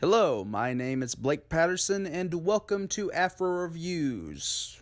Hello, my name is Blake Patterson, and welcome to Afro Reviews.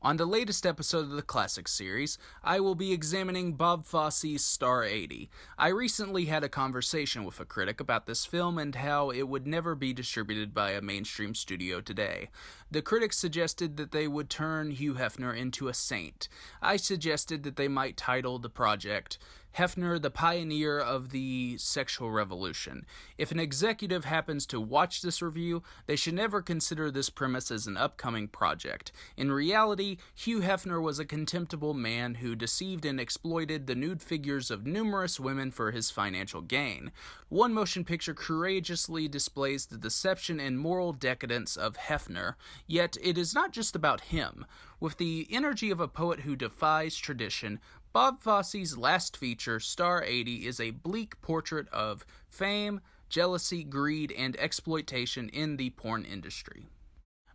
On the latest episode of the Classic series, I will be examining Bob Fosse's Star 80. I recently had a conversation with a critic about this film and how it would never be distributed by a mainstream studio today. The critic suggested that they would turn Hugh Hefner into a saint. I suggested that they might title the project Hefner, the Pioneer of the Sexual Revolution. If an executive happens to watch this review, they should never consider this premise as an upcoming project. In reality, Hugh Hefner was a contemptible man who deceived and exploited the nude figures of numerous women for his financial gain. One motion picture courageously displays the deception and moral decadence of Hefner, yet it is not just about him. With the energy of a poet who defies tradition, Bob Fosse's last feature, Star 80, is a bleak portrait of fame, jealousy, greed, and exploitation in the porn industry.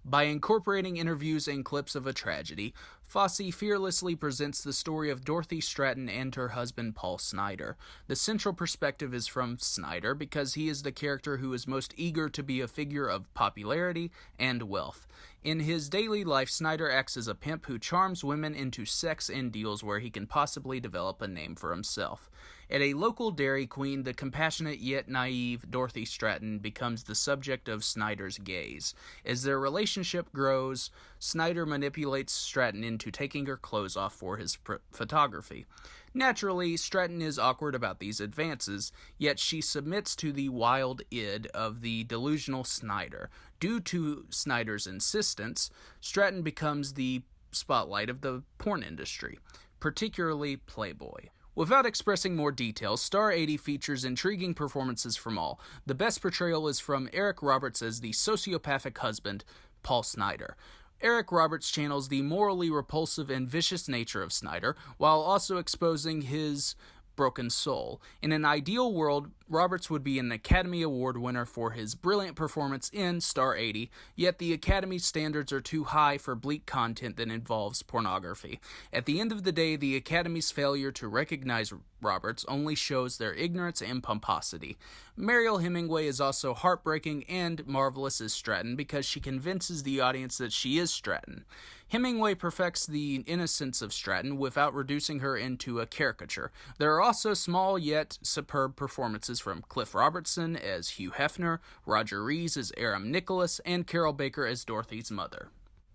By incorporating interviews and clips of a tragedy, Fosse fearlessly presents the story of Dorothy Stratton and her husband Paul Snider. The central perspective is from Snider because he is the character who is most eager to be a figure of popularity and wealth. In his daily life, Snider acts as a pimp who charms women into sex and deals where he can possibly develop a name for himself. At a local Dairy Queen, the compassionate yet naive Dorothy Stratton becomes the subject of Snider's gaze. As their relationship grows, Snider manipulates Stratton into taking her clothes off for his photography. Naturally, Stratton is awkward about these advances, yet she submits to the wild id of the delusional Snider. Due to Snider's insistence, Stratton becomes the spotlight of the porn industry, particularly Playboy. Without expressing more details, Star 80 features intriguing performances from all. The best portrayal is from Eric Roberts as the sociopathic husband, Paul Snider. Eric Roberts channels the morally repulsive and vicious nature of Snider, while also exposing his broken soul. In an ideal world, Roberts would be an Academy Award winner for his brilliant performance in Star 80, yet the Academy's standards are too high for bleak content that involves pornography. At the end of the day, the Academy's failure to recognize Roberts only shows their ignorance and pomposity. Mariel Hemingway is also heartbreaking and marvelous as Stratton because she convinces the audience that she is Stratton. Hemingway perfects the innocence of Stratton without reducing her into a caricature. There are also small yet superb performances from Cliff Robertson as Hugh Hefner, Roger Rees as Aram Nicholas, and Carol Baker as Dorothy's mother.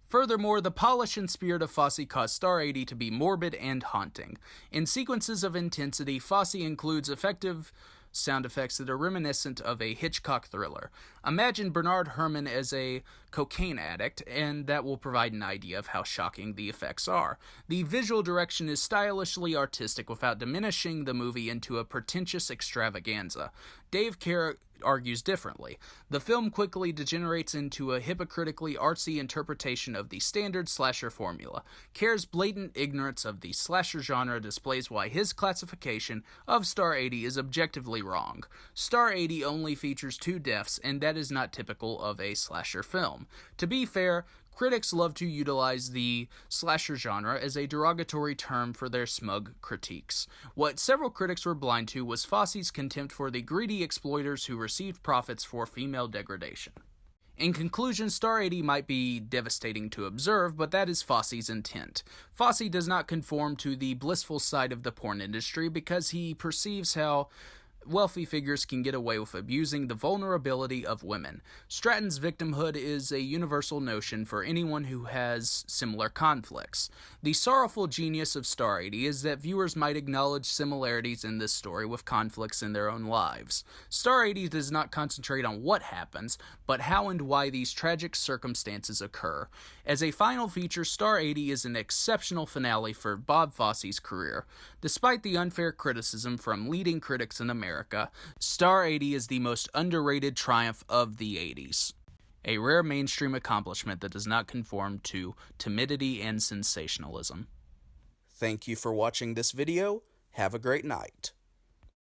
Furthermore, the polish and spirit of Fosse cause Star 80 to be morbid and haunting. In sequences of intensity, Fosse includes effective sound effects that are reminiscent of a Hitchcock thriller. Imagine Bernard Herrmann as a cocaine addict, and that will provide an idea of how shocking the effects are. The visual direction is stylishly artistic without diminishing the movie into a pretentious extravaganza. Dave Kerr argues differently. The film quickly degenerates into a hypocritically artsy interpretation of the standard slasher formula. Kerr's blatant ignorance of the slasher genre displays why his classification of Star 80 is objectively wrong. Star 80 only features 2 deaths, and that is not typical of a slasher film. To be fair, critics love to utilize the slasher genre as a derogatory term for their smug critiques. What several critics were blind to was Fosse's contempt for the greedy exploiters who received profits for female degradation. In conclusion, Star 80 might be devastating to observe, but that is Fosse's intent. Fosse does not conform to the blissful side of the porn industry because he perceives how wealthy figures can get away with abusing the vulnerability of women. Stratton's victimhood is a universal notion for anyone who has similar conflicts. The sorrowful genius of Star 80 is that viewers might acknowledge similarities in this story with conflicts in their own lives. Star 80 does not concentrate on what happens, but how and why these tragic circumstances occur. As a final feature, Star 80 is an exceptional finale for Bob Fosse's career. Despite the unfair criticism from leading critics in America, Star 80 is the most underrated triumph of the 80s. A rare mainstream accomplishment that does not conform to timidity and sensationalism. Thank you for watching this video. Have a great night.